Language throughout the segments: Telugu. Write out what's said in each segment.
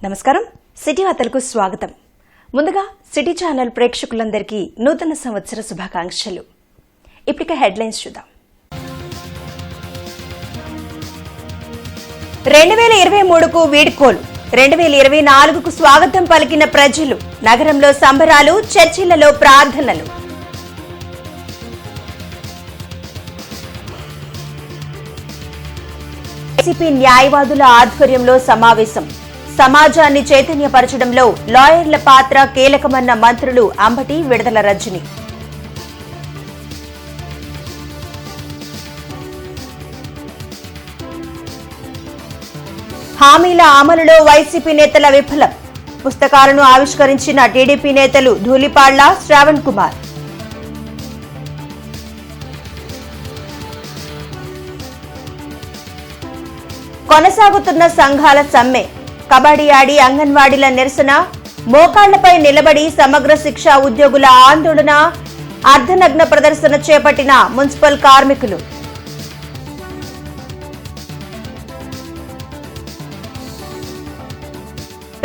నమస్కారం, సిటీ వార్తలకు స్వాగతం. ముందుగా సిటీ ఛానల్ ప్రేక్షకులందరికీ నూతన సంవత్సర శుభాకాంక్షలు. ఇప్పటికే హెడ్లైన్స్ చూద్దాం. 2023కు వీడ్కోలు, 2024కు స్వాగతం పలికిన ప్రజలు. నగరంలో సంబరాలు, చర్చిలలో ప్రార్థనలు. వైసీపీ న్యాయవాదుల ఆధ్వర్యంలో సమావేశం. సమాజాన్ని చైతన్యపరచడంలో లాయర్ల పాత్ర కీలకమన్న మంత్రులు అంబటి, విడదల రజని. హామీల అమలులో వైసీపీ నేతల విఫలం. పుస్తకాలను ఆవిష్కరించిన టీడీపీ నేతలు ధూళిపాళ్ల, శ్రావణ్ కుమార్. కొనసాగుతున్న సంఘాల సమ్మె. కబడ్డీ ఆడి అంగన్వాడీల నిరసన, మోకాళ్లపై నిలబడి సమగ్ర శిక్ష ఉద్యోగుల ఆందోళన, అర్ధనగ్న ప్రదర్శన చేపట్టిన మున్సిపల్ కార్మికులు.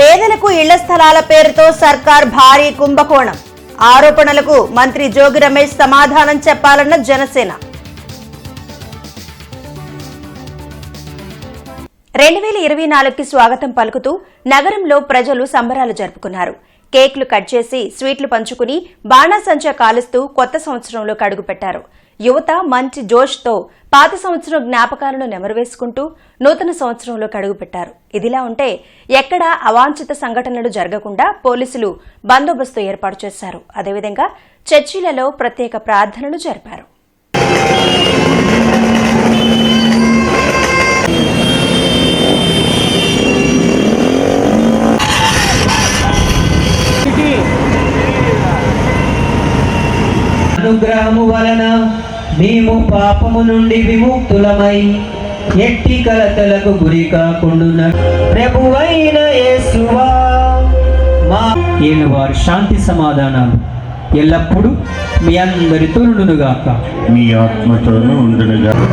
పేదలకు ఇళ్ల స్థలాల పేరుతో సర్కార్ భారీ కుంభకోణం. ఆరోపణలకు మంత్రి జోగి రమేష్ సమాధానం చెప్పాలన్న జనసేన. 2024కి స్వాగతం పలుకుతూ నగరంలో ప్రజలు సంబరాలు జరుపుకున్నారు. కేక్లు కట్ చేసి స్వీట్లు పంచుకుని బాణాసంచా కాలుస్తూ కొత్త సంవత్సరంలోకి అడుగుపెట్టారు. యువత మంచి జోష్తో పాత సంవత్సరం జ్ఞాపకాలను నెమరువేసుకుంటూ నూతన సంవత్సరంలోకి అడుగుపెట్టారు. ఇదిలా ఉంటే ఎక్కడా అవాంఛిత సంఘటనలు జరగకుండా పోలీసులు బందోబస్తు ఏర్పాటు చేశారు. అదేవిధంగా చర్చిలలో ప్రత్యేక ప్రార్థనలు జరిపారు. అనుగ్రహము వలన మేము పాపము నుండి విముక్తులమై ఎట్టి కలతలకు గురి కాకుండా ప్రభువైన యేసువా మా వారి శాంతి సమాధానాలు ఎల్లప్పుడూ మీ అందరితో ఉండునుగాక, మీ ఆత్మతోనూ ఉండునుగాక.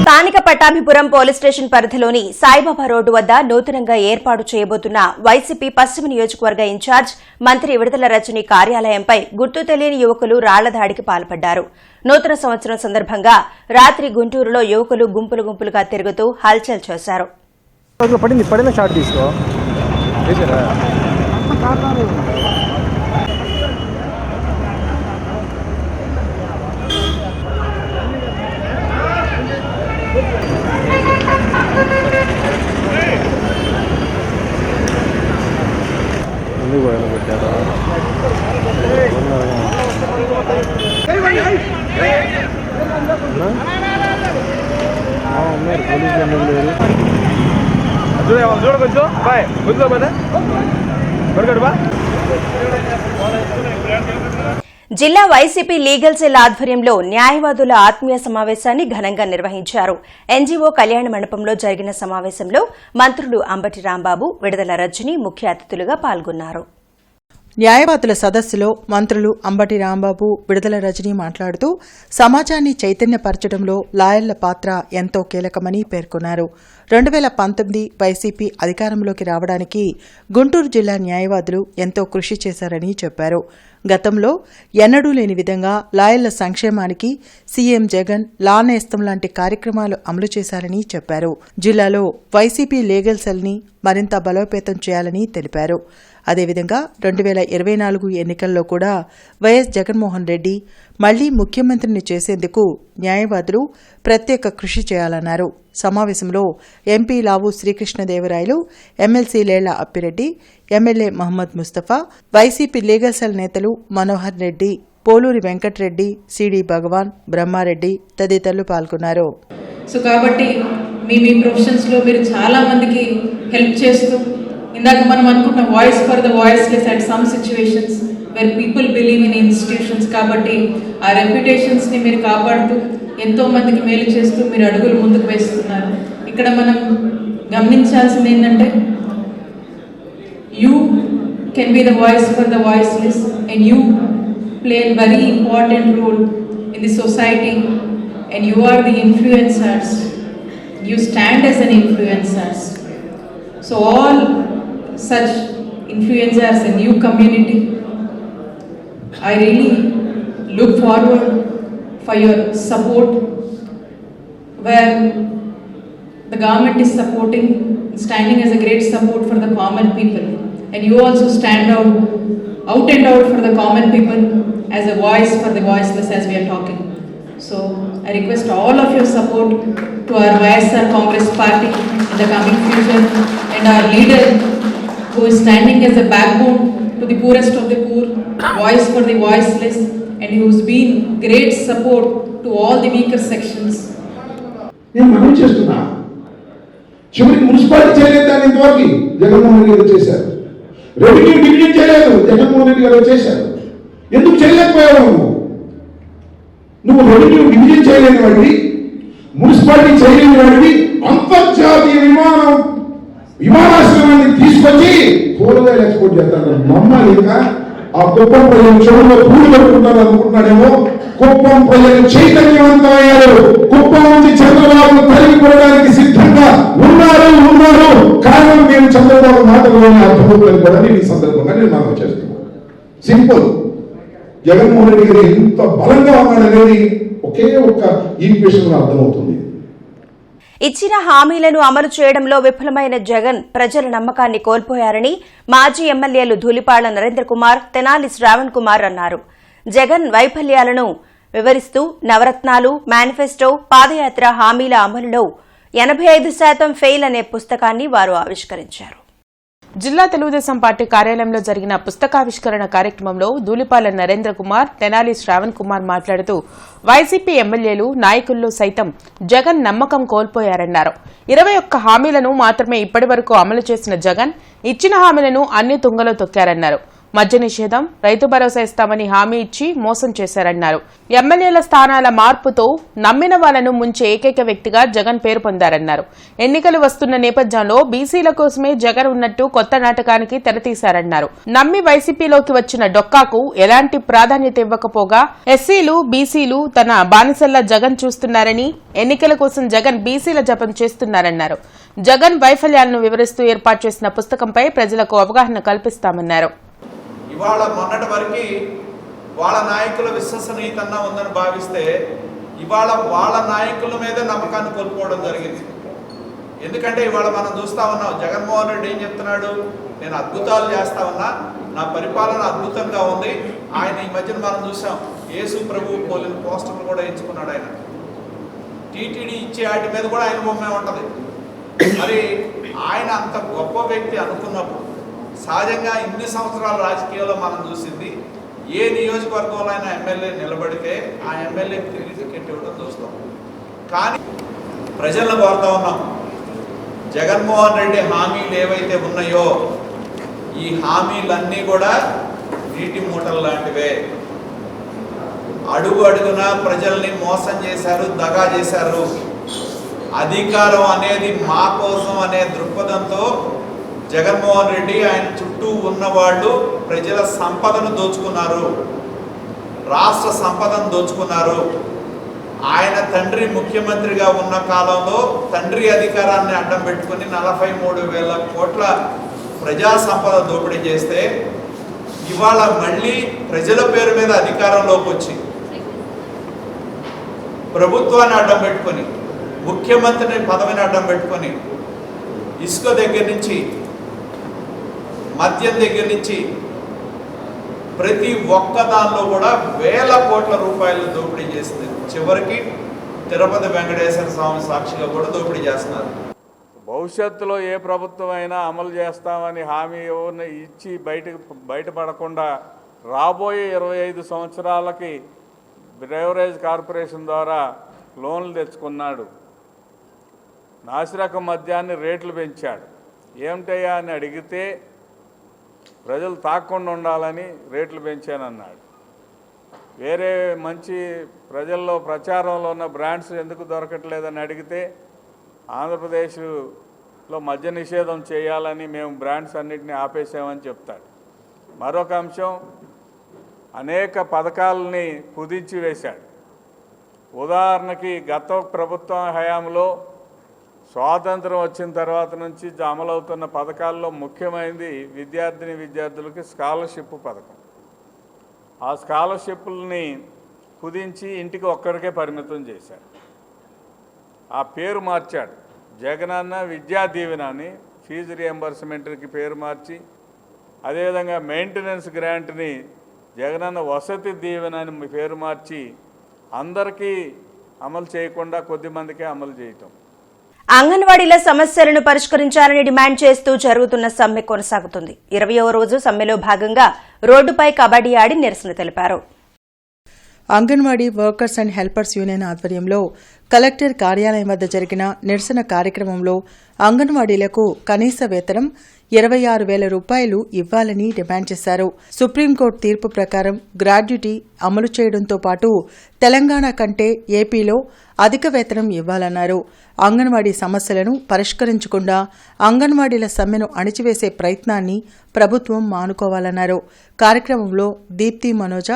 స్థానిక పట్టాభిపురం పోలీస్ స్టేషన్ పరిధిలోని సాయిబాబా రోడ్డు వద్ద నూతనంగా ఏర్పాటు చేయబోతున్న వైసీపీ పశ్చిమ నియోజకవర్గ ఇన్ఛార్జ్ మంత్రి విడదల రజని కార్యాలయంపై గుర్తు తెలియని యువకులు రాళ్ల దాడికి పాల్పడ్డారు. నూతన సంవత్సరం సందర్భంగా రాత్రి గుంటూరులో యువకులు గుంపులు గుంపులుగా తిరుగుతూ హల్చల్ చేశారు. జిల్లా వైసీపీ లీగల్ సెల్ ఆధ్వర్యంలో న్యాయవాదుల ఆత్మీయ సమావేశాన్ని ఘనంగా నిర్వహించారు. ఎన్జీఓ కళ్యాణ మండపంలో జరిగిన సమావేశంలో మంత్రులు అంబటి రాంబాబు, విడదల రజని ముఖ్య అతిథులుగా పాల్గొన్నారు. న్యాయవాదుల సదస్సులో మంత్రులు అంబటి రాంబాబు, విడదల రజని మాట్లాడుతూ సమాజాన్ని చైతన్యపరచడంలో లాయర్ల పాత్ర ఎంతో కీలకమని పేర్కొన్నారు. 2019 వైసీపీ అధికారంలోకి రావడానికి గుంటూరు జిల్లా న్యాయవాదులు ఎంతో కృషి చేశారని చెప్పారు. గతంలో ఎన్నడూ లేని విధంగా లాయర్ల సంక్షేమానికి సీఎం జగన్ లా నేస్తం లాంటి కార్యక్రమాలు అమలు చేశారని చెప్పారు. జిల్లాలో వైసీపీ లీగల్ సెల్ని మరింత బలోపేతం చేయాలని తెలిపారు. అదేవిధంగా 2024 ఎన్నికల్లో కూడా వైఎస్ జగన్మోహన్ రెడ్డి మళ్లీ ముఖ్యమంత్రిని చేసేందుకు న్యాయవాదులు ప్రత్యేక కృషి చేయాలన్నారు. సమావేశంలో MP Lavu Srikrishnadevarayalu, MLC Lella Appireddy, MLA Mohammed Mustafa, YCP legal cell నేతలు మనోహర్ రెడ్డి, పోలూరి వెంకటరెడ్డి, సిడి భగవాన్, బ్రహ్మారెడ్డి తదితరులు పాల్గొన్నారు. సో కాబట్టి మీ ప్రొఫెషన్స్లో మీరు చాలా మందికి హెల్ప్ చేస్తూ, ఇందాక మనం అనుకున్న voice for the voiceless at some situations where people believe in institutions. కాబట్టి ఆ రెప్యుటేషన్స్ని మీరు కాపాడుతూ ఎంతోమందికి మేలు చేస్తూ మీరు అడుగులు ముందుకు వేస్తున్నారు. ఇక్కడ మనం గమనించాల్సింది ఏంటంటే you can be the voice for the voiceless and you play a very important role in the society and you are the influencers. You stand as an influencers. So all such influencers and new community, I really look forward for your support where the government is supporting, standing as a great support for the common people, and you also stand out and out for the common people as a voice for the voiceless as we are talking. So I request all of your support to our YSR Congress party in the coming future and our leader who is standing as a backbone to the poorest of the poor, voice for the voiceless, and who has been great support to all the weaker sections. నేను మనం చేస్తున్నా చివరికి మున్సిపాలిటీ చేయలేదు దాన్ని ఇంతవరకు జగన్మోహన్ రెడ్డి గారు చేశారు. రెవెన్యూ డివిజన్ చేయలేదు జగన్మోహన్ రెడ్డి గారు చేశారు. ఎందుకు చేయలేకపోయావు? నువ్వు రెవెన్యూ డివిజన్ చేయలేని వాడివి, మున్సిపాలిటీ చేయలేని వాడివి, అంతర్జాతీయ విమానాశ్రయాన్ని తీసుకొచ్చి కూరగాయలు ఎక్స్పోర్ట్ చేస్తాడు. నమ్మాలి ఇంకా ఆ కుప్పం ప్రజలు చెవుల్లో పూలు పెట్టుకుంటారు అనుకుంటున్నాడేమో. కుప్పం ప్రజలు చైతన్యవంతమయ్యారు. కుప్పం నుంచి చంద్రబాబు తరిగిపోవడానికి సిద్ధంగా ఉన్నారు. కారణం మేము చంద్రబాబు మాటలోనే అర్థమవుతుందని కూడా నేను ఈ సందర్భంగా నేను మనం చేస్తున్నాను. సింపుల్. జగన్మోహన్ రెడ్డి గారు ఎంత బలంగా ఉన్నాడనేది ఒకే ఒక్క ఈక్వేషన్ అర్థమవుతుంది. ఇచ్చిన హామీలను అమలు చేయడంలో విఫలమైన జగన్ ప్రజల నమ్మకాన్ని కోల్పోయారని మాజీ ఎమ్మెల్యేలు ధూళిపాళ్ల నరేంద్ర కుమార్, తెనాలి శ్రావణ్ కుమార్ అన్నారు. జగన్ వైఫల్యాలను వివరిస్తూ నవరత్నాలు, మేనిఫెస్టో, పాదయాత్ర హామీల అమలులో 85% ఫెయిల్ అనే పుస్తకాన్ని వారు ఆవిష్కరించారు. జిల్లా తెలుగుదేశం పార్టీ కార్యాలయంలో జరిగిన పుస్తకావిష్కరణ కార్యక్రమంలో ధూళిపాళ్ల నరేంద్ర కుమార్, తెనాలి శ్రావణ్ కుమార్ మాట్లాడుతూ వైసీపీ ఎమ్మెల్యేలు, నాయకుల్లో సైతం జగన్ నమ్మకం కోల్పోయారన్నారు. 21 హామీలను మాత్రమే ఇప్పటి వరకు అమలు చేసిన జగన్ ఇచ్చిన హామీలను అన్ని తుంగలో తొక్కారన్నారు. మద్య నిషేధం, రైతు భరోసా ఇస్తామని హామీ ఇచ్చి మోసం చేశారన్నారు. ఎమ్మెల్యేల స్థానాల మార్పుతో నమ్మిన వాళ్లను ముంచే ఏకైక వ్యక్తిగా జగన్ పేరు పొందారన్నారు. ఎన్నికలు వస్తున్న నేపథ్యంలో బీసీల కోసమే జగన్ ఉన్నట్టు కొత్త నాటకానికి తెరతీశారన్నారు. నమ్మి వైసీపీలోకి వచ్చిన డొక్కాకు ఎలాంటి ప్రాధాన్యత ఇవ్వకపోగా ఎస్సీలు, బీసీలు తన బానిసల్లా జగన్ చూస్తున్నారని, ఎన్నికల కోసం జగన్ బీసీల జపం చేస్తున్నారన్నారు. జగన్ వైఫల్యాలను వివరిస్తూ ఏర్పాటు చేసిన పుస్తకంపై ప్రజలకు అవగాహన కల్పిస్తామన్నారు. ఇవాళ మొన్నటి వరకు వాళ్ళ నాయకుల విశ్వసనీయత ఉందని భావిస్తే ఇవాళ వాళ్ళ నాయకుల మీదే నమ్మకాన్ని కోల్పోవడం జరిగింది. ఎందుకంటే ఇవాళ మనం చూస్తా ఉన్నాం, జగన్మోహన్ రెడ్డి ఏం చెప్తున్నాడు, నేను అద్భుతాలు చేస్తా ఉన్నా, నా పరిపాలన అద్భుతంగా ఉంది. ఆయన ఈ మధ్యన మనం చూసాం, యేసు ప్రభు పోలిన పోస్టర్లు కూడా ఎంచుకున్నాడు. ఆయన టీటీడీ ఇచ్చే వాటి మీద కూడా ఆయన బొమ్మే ఉంటుంది. మరి ఆయన అంత గొప్ప వ్యక్తి అనుకున్నప్పుడు సహజంగా ఇన్ని సంవత్సరాల రాజకీయాల్లో మనం చూసింది, ఏ నియోజకవర్గంలో అయినా ఎమ్మెల్యే నిలబడితే ఆ ఎమ్మెల్యేకి తిరిగి టికెట్ ఇవ్వడం చూస్తాం. కానీ ప్రజలను కోరుతా ఉన్నాం, జగన్మోహన్ రెడ్డి హామీలు ఏవైతే ఉన్నాయో ఈ హామీలన్నీ కూడా నీటి మూటలు లాంటివే. అడుగు అడుగున ప్రజల్ని మోసం చేశారు, దగా చేశారు. అధికారం అనేది మా కోసం అనే దృక్పథంతో జగన్మోహన్ రెడ్డి, ఆయన చుట్టూ ఉన్నవాళ్ళు ప్రజల సంపదను దోచుకున్నారు, రాష్ట్ర సంపదను దోచుకున్నారు. ఆయన తండ్రి ముఖ్యమంత్రిగా ఉన్న కాలంలో తండ్రి అధికారాన్ని అడ్డం పెట్టుకుని 43,000 కోట్ల ప్రజా సంపద దోపిడీ చేస్తే ఇవాళ మళ్ళీ ప్రజల పేరు మీద అధికారంలోకి వచ్చి ప్రభుత్వాన్ని అడ్డం పెట్టుకొని, ముఖ్యమంత్రిని పదవిని అడ్డం పెట్టుకొని ఇసుక దగ్గర నుంచి, మద్యం దగ్గర నుంచి ప్రతి ఒక్క దానిలో కూడా వేల కోట్ల రూపాయలు దోపిడీ చేసింది. చివరికి తిరుపతి వెంకటేశ్వర స్వామి సాక్షిగా కూడా దోపిడీ చేస్తున్నారు. భవిష్యత్తులో ఏ ప్రభుత్వం అయినా అమలు చేస్తామని హామీ ఇచ్చి బయటపడకుండా రాబోయే 25 సంవత్సరాలకి బ్రేవరేజ్ కార్పొరేషన్ ద్వారా లోన్లు తెచ్చుకున్నాడు. నాసిరకం మద్యాన్ని రేట్లు పెంచాడు. ఏమిటయ్యా అని అడిగితే ప్రజలు తాకుండా ఉండాలని రేట్లు పెంచానన్నాడు. వేరే మంచి ప్రజల్లో ప్రచారంలో ఉన్న బ్రాండ్స్ ఎందుకు దొరకట్లేదని అడిగితే ఆంధ్రప్రదేశ్లో మద్య నిషేధం చేయాలని మేము బ్రాండ్స్ అన్నింటినీ ఆపేసామని చెప్తాడు. మరొక అంశం, అనేక పథకాలని కుదించి వేశాడు. ఉదాహరణకి గత ప్రభుత్వం హయాంలో స్వాతంత్రం వచ్చిన తర్వాత నుంచి అమలవుతున్న పథకాల్లో ముఖ్యమైనది విద్యార్థులకి స్కాలర్షిప్ పథకం. ఆ స్కాలర్షిప్లని కుదించి ఇంటికి ఒక్కరికే పరిమితం చేశాడు. ఆ పేరు మార్చాడు. జగనన్న విద్యా దీవెన అని ఫీజు రియంబర్స్మెంట్కి పేరు మార్చి, అదేవిధంగా మెయింటెనెన్స్ గ్రాంట్ని జగనన్న వసతి దీవెన అని పేరు మార్చి అందరికీ అమలు చేయకుండా కొద్దిమందికే అమలు చేయటం. అంగన్వాడీల సమస్యలను పరిష్కరించాలని డిమాండ్ చేస్తూ జరుగుతున్న సమ్మె కొనసాగుతుంది. 20వ రోజు సమ్మెలో భాగంగా రోడ్డుపై కబడ్డీ ఆడి నిరసన తెలిపారు. Anganwadi workers and helpers union ఆధ్వర్యంలో కలెక్టర్ కార్యాలయం వద్ద జరిగిన నిరసన కార్యక్రమంలో అంగన్వాడీలకు కనీస వేతనం 26,000 రూపాయలు ఇవ్వాలని డిమాండ్ చేశారు. సుప్రీంకోర్టు తీర్పు ప్రకారం గ్రాడ్యుటీ అమలు చేయడంతో పాటు తెలంగాణ కంటే ఏపీలో అధిక వేతనం ఇవ్వాలన్నారు. అంగన్వాడీ సమస్యలను పరిష్కరించకుండా అంగన్వాడీల సమ్మెను అణిచివేసే ప్రయత్నాన్ని ప్రభుత్వం మానుకోవాలన్నారు. కార్యక్రమంలో దీప్తి మనోజ,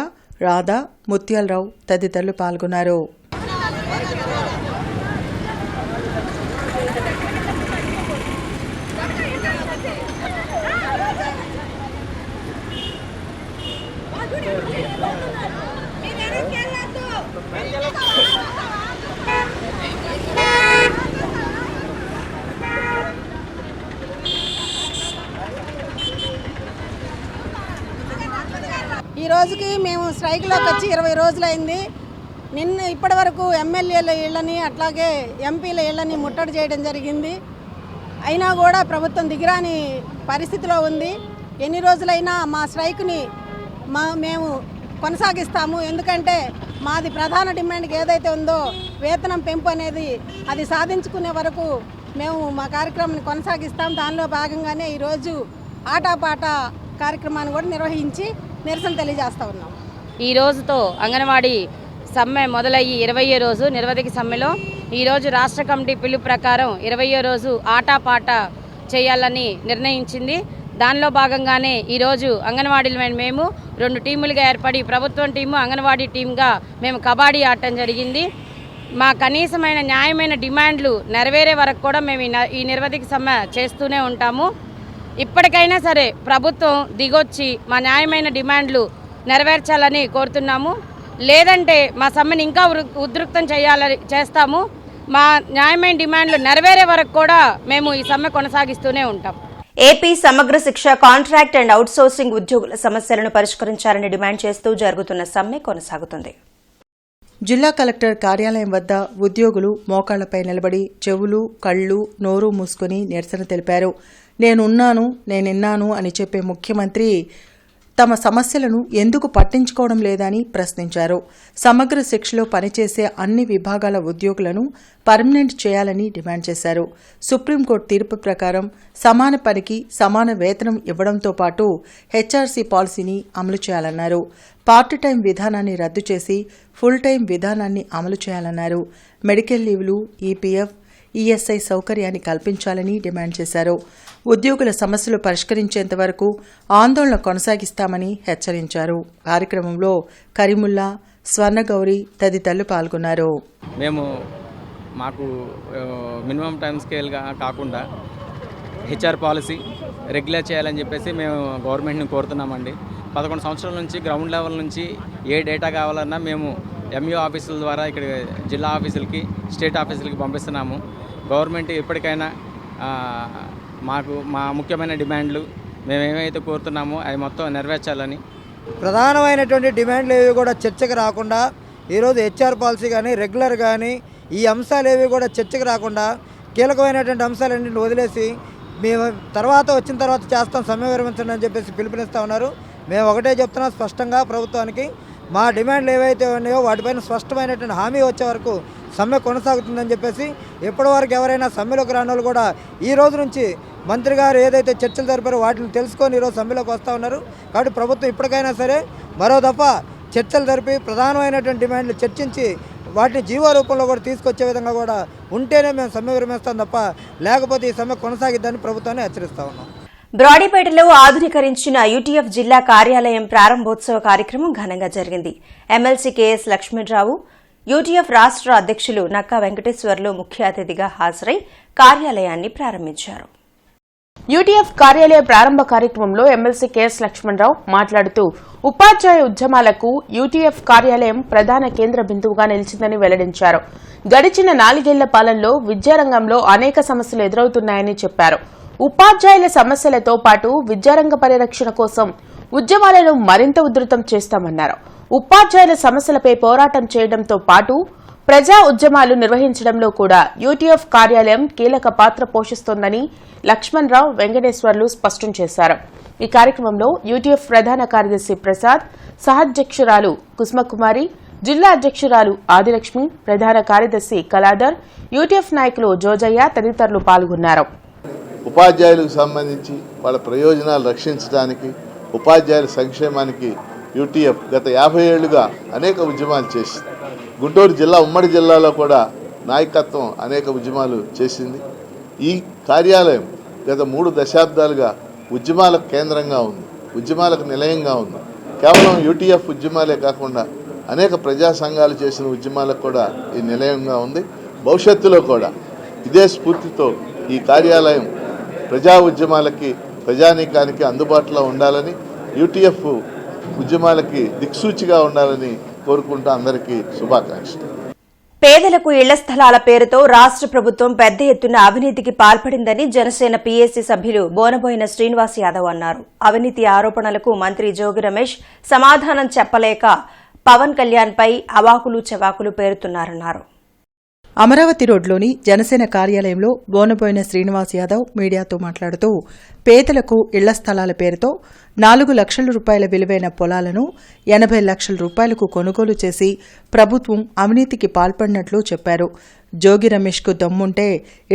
రాధా, ముత్యాలరావు తదితరులు పాల్గొన్నారు. ఈ రోజుకి మేము స్ట్రైక్లోకి వచ్చి 20 రోజులైంది. ఇప్పటి వరకు ఎమ్మెల్యేల ఇళ్ళని అట్లాగే ఎంపీల ఇళ్ళని ముట్టడి చేయడం జరిగింది. అయినా కూడా ప్రభుత్వం దిగిరాని పరిస్థితిలో ఉంది. ఎన్ని రోజులైనా మా స్ట్రైక్ని మేము కొనసాగిస్తాము. ఎందుకంటే మాది ప్రధాన డిమాండ్కి ఏదైతే ఉందో వేతనం పెంపు అనేది అది సాధించుకునే వరకు మేము మా కార్యక్రమాన్ని కొనసాగిస్తాం. దానిలో భాగంగానే ఈరోజు ఆటాపాట కార్యక్రమాన్ని కూడా నిర్వహించి నిరసన తెలియజేస్తా ఉన్నాం. ఈ రోజుతో అంగన్వాడీ సమ్మె మొదలయ్యి 20వ రోజు నిరవధిక సమ్మెలో ఈరోజు రాష్ట్ర కమిటీ పిలుపు ప్రకారం 20వ రోజు ఆటాపాట చేయాలని నిర్ణయించింది. దానిలో భాగంగానే ఈరోజు అంగన్వాడీలు మేము 2 టీములుగా ఏర్పడి ప్రభుత్వం టీము, అంగన్వాడీ టీమ్గా మేము కబడ్డీ ఆడటం జరిగింది. మా కనీసమైన న్యాయమైన డిమాండ్లు నెరవేరే వరకు కూడా మేము ఈ నిరవధిక సమ్మె చేస్తూనే ఉంటాము. ఇప్పటికైనా సరే ప్రభుత్వం దిగొచ్చి మా న్యాయమైన డిమాండ్లు నెరవేర్చాలని కోరుతున్నాము. లేదంటే మా సమ్మెను ఇంకా ఉధృతం చేస్తాము. మా న్యాయమైన డిమాండ్లు నెరవేరే వరకు కూడా మేము ఈ సమ్మె కొనసాగిస్తూనే ఉంటాం. ఏపీ సమగ్ర శిక్ష కాంట్రాక్ట్ అండ్ అవుట్సోర్సింగ్ ఉద్యోగుల సమస్యలను పరిష్కరించాలని డిమాండ్ చేస్తూ జరుగుతున్న సమ్మె కొనసాగుతుంది. జిల్లా కలెక్టర్ కార్యాలయం వద్ద ఉద్యోగులు మోకాళ్లపై నిలబడి చెవులు, కళ్లు, నోరు మూసుకుని నిరసన తెలిపారు. నేనిన్నాను అని చెప్పే ముఖ్యమంత్రి తమ సమస్యలను ఎందుకు పట్టించుకోవడం లేదని ప్రశ్నించారు. సమగ్ర శిక్షలో పనిచేసే అన్ని విభాగాల ఉద్యోగులను పర్మనెంట్ చేయాలని డిమాండ్ చేశారు. సుప్రీంకోర్టు తీర్పు ప్రకారం సమాన పనికి సమాన వేతనం ఇవ్వడంతో పాటు హెచ్ఆర్సీ పాలసీని అమలు చేయాలన్నారు. పార్ట్ టైం విధానాన్ని రద్దు చేసి ఫుల్ టైం విధానాన్ని అమలు చేయాలన్నారు. మెడికల్ లీవ్లు, ఈపీఎఫ్, ఈఎస్ఐ సౌకర్యాన్ని కల్పించాలని డిమాండ్ చేశారు. ఉద్యోగుల సమస్యలు పరిష్కరించేంత వరకు ఆందోళన కొనసాగిస్తామని హెచ్చరించారు. కార్యక్రమంలో కరీముల్లా, స్వర్ణగౌరి తదితరులు పాల్గొన్నారు. మాకు మినిమం టైం స్కేల్గా కాకుండా హెచ్ఆర్ పాలసీ రెగ్యులర్ చేయాలని చెప్పేసి మేము గవర్నమెంట్ని కోరుతున్నామండి. 11 సంవత్సరాల నుంచి గ్రౌండ్ లెవెల్ నుంచి ఏ డేటా కావాలన్నా మేము ఎంఈఓ ఆఫీసుల ద్వారా ఇక్కడ జిల్లా ఆఫీసులకి, స్టేట్ ఆఫీసులకి పంపిస్తున్నాము. గవర్నమెంట్ ఎప్పటికైనా మా ముఖ్యమైన డిమాండ్లు మేమేమైతే కోరుతున్నామో అవి మొత్తం నెరవేర్చాలని. ప్రధానమైనటువంటి డిమాండ్లు ఏవి కూడా చర్చకు రాకుండా ఈరోజు హెచ్ఆర్ పాలసీ కానీ రెగ్యులర్ కానీ ఈ అంశాలు ఏవి కూడా చర్చకు రాకుండా కీలకమైనటువంటి అంశాలన్నింటిని వదిలేసి మేము వచ్చిన తర్వాత చేస్తాం, సమ్మె విరమించండి అని చెప్పేసి పిలుపునిస్తూ ఉన్నారు. మేము ఒకటే చెప్తున్నాం స్పష్టంగా ప్రభుత్వానికి, మా డిమాండ్లు ఏవైతే ఉన్నాయో వాటిపైన స్పష్టమైనటువంటి హామీ వచ్చే వరకు సమ్మె కొనసాగుతుందని చెప్పేసి, ఇప్పటి వరకు ఎవరైనా సమ్మెలోకి రాని వాళ్ళు కూడా ఈ రోజు నుంచి మంత్రి గారు ఏదైతే చర్చలు జరిపారో వాటిని తెలుసుకొని ఈరోజు సమ్మెలోకి వస్తూ ఉన్నారు. కాబట్టి ప్రభుత్వం ఇప్పటికైనా సరే మరో దఫా చర్చలు జరిపి ప్రధానమైనటువంటి డిమాండ్లు చర్చించి వాటిని జీవో రూపంలో కూడా తీసుకొచ్చే విధంగా కూడా ఉంటేనే మేము సమ్మె విరమిస్తాం తప్ప లేకపోతే ఈ సమ్మె కొనసాగిద్దని ప్రభుత్వాన్ని హెచ్చరిస్తా ఉన్నాం. బ్రాడీపేటలో ఆధునీకరించిన యూటీఎఫ్ జిల్లా కార్యాలయం ప్రారంభోత్సవ కార్యక్రమం ఘనంగా జరిగింది. ఎమ్మెల్సీ కెఎస్ లక్ష్మణరావు, యూటీఎఫ్ రాష్ట్ర అధ్యక్షులు నక్కా వెంకటేశ్వర్లు ముఖ్య అతిథిగా హాజరై కార్యాలయాన్ని ప్రారంభించారు. యూటీఎఫ్ కార్యాలయ ప్రారంభ కార్యక్రమంలో ఎమ్మెల్సీ కెఎస్ లక్ష్మణరావు మాట్లాడుతూ ఉపాధ్యాయ ఉద్యమాలకు యూటీఎఫ్ కార్యాలయం ప్రధాన కేంద్ర బిందువుగా నిలిచిందని వెల్లడించారు. గడిచిన 4 ఏళ్ల పాలనలో విద్యారంగంలో అనేక సమస్యలు ఎదురవుతున్నాయని చెప్పారు. ఉపాధ్యాయుల సమస్యలతో పాటు విద్యారంగ పరిరక్షణ కోసం ఉద్యమాలను మరింత ఉధృతం చేస్తామన్నారు. ఉపాధ్యాయుల సమస్యలపై పోరాటం చేయడంతో పాటు ప్రజా ఉద్యమాలు నిర్వహించడంలో కూడా యూటీఎఫ్ కార్యాలయం కీలక పాత్ర పోషిస్తోందని లక్ష్మణరావు, వెంకటేశ్వర్లు స్పష్టం చేశారు. ఈ కార్యక్రమంలో యూటీఎఫ్ ప్రధాన కార్యదర్శి ప్రసాద్, సహాధ్యక్షురాలు కుసుమకుమారి, జిల్లా అధ్యక్షురాలు ఆదిలక్ష్మి, ప్రధాన కార్యదర్శి కళాధర్, యూటీఎఫ్ నాయకులు జోజయ్య తదితరులు పాల్గొన్నారు. ఉపాధ్యాయులకు సంబంధించి వాళ్ళ ప్రయోజనాలు రక్షించడానికి, ఉపాధ్యాయుల సంక్షేమానికి యూటీఎఫ్ గత 50 ఏళ్లుగా అనేక ఉద్యమాలు చేసింది. గుంటూరు జిల్లా, ఉమ్మడి జిల్లాలో కూడా నాయకత్వం అనేక ఉద్యమాలు చేసింది. ఈ కార్యాలయం గత 3 దశాబ్దాలుగా ఉద్యమాలకు కేంద్రంగా ఉంది, ఉద్యమాలకు నిలయంగా ఉంది. కేవలం యూటీఎఫ్ ఉద్యమాలే కాకుండా అనేక ప్రజా సంఘాలు చేసిన ఉద్యమాలకు కూడా ఈ నిలయంగా ఉంది. భవిష్యత్తులో కూడా ఇదే స్ఫూర్తితో ఈ కార్యాలయం ప్రజా ఉద్యమాలకి, ప్రజానీకానికి అందుబాటులో ఉండాలని, యూటీఎఫ్ ఉద్యమాలకి దిక్సూచిగా ఉండాలని కోరుకుంటూ అందరికీ శుభాకాంక్షలు. పేదలకు ఇళ్ల స్థలాల పేరుతో రాష్ట్ర ప్రభుత్వం పెద్ద ఎత్తున అవినీతికి పాల్పడిందని జనసేన పీఏసీ సభ్యులు బోనబోయిన శ్రీనివాస్ యాదవ్ అన్నారు. అవినీతి ఆరోపణలకు మంత్రి జోగి రమేష్ సమాధానం చెప్పలేక పవన్ కళ్యాణ్పై అవాకులు చవాకులు పేరుతున్నారన్నారు. అమరావతి రోడ్లోని జనసేన కార్యాలయంలో బోనబోయిన శ్రీనివాస్ యాదవ్ మీడియాతో మాట్లాడుతూ పేదలకు ఇళ్ల స్థలాల పేరుతో 4 లక్షల రూపాయల విలువైన పొలాలను 80 లక్షల రూపాయలకు కొనుగోలు చేసి ప్రభుత్వం అవినీతికి పాల్పడినట్లు చెప్పారు. జోగి రమేష్కు దమ్ముంటే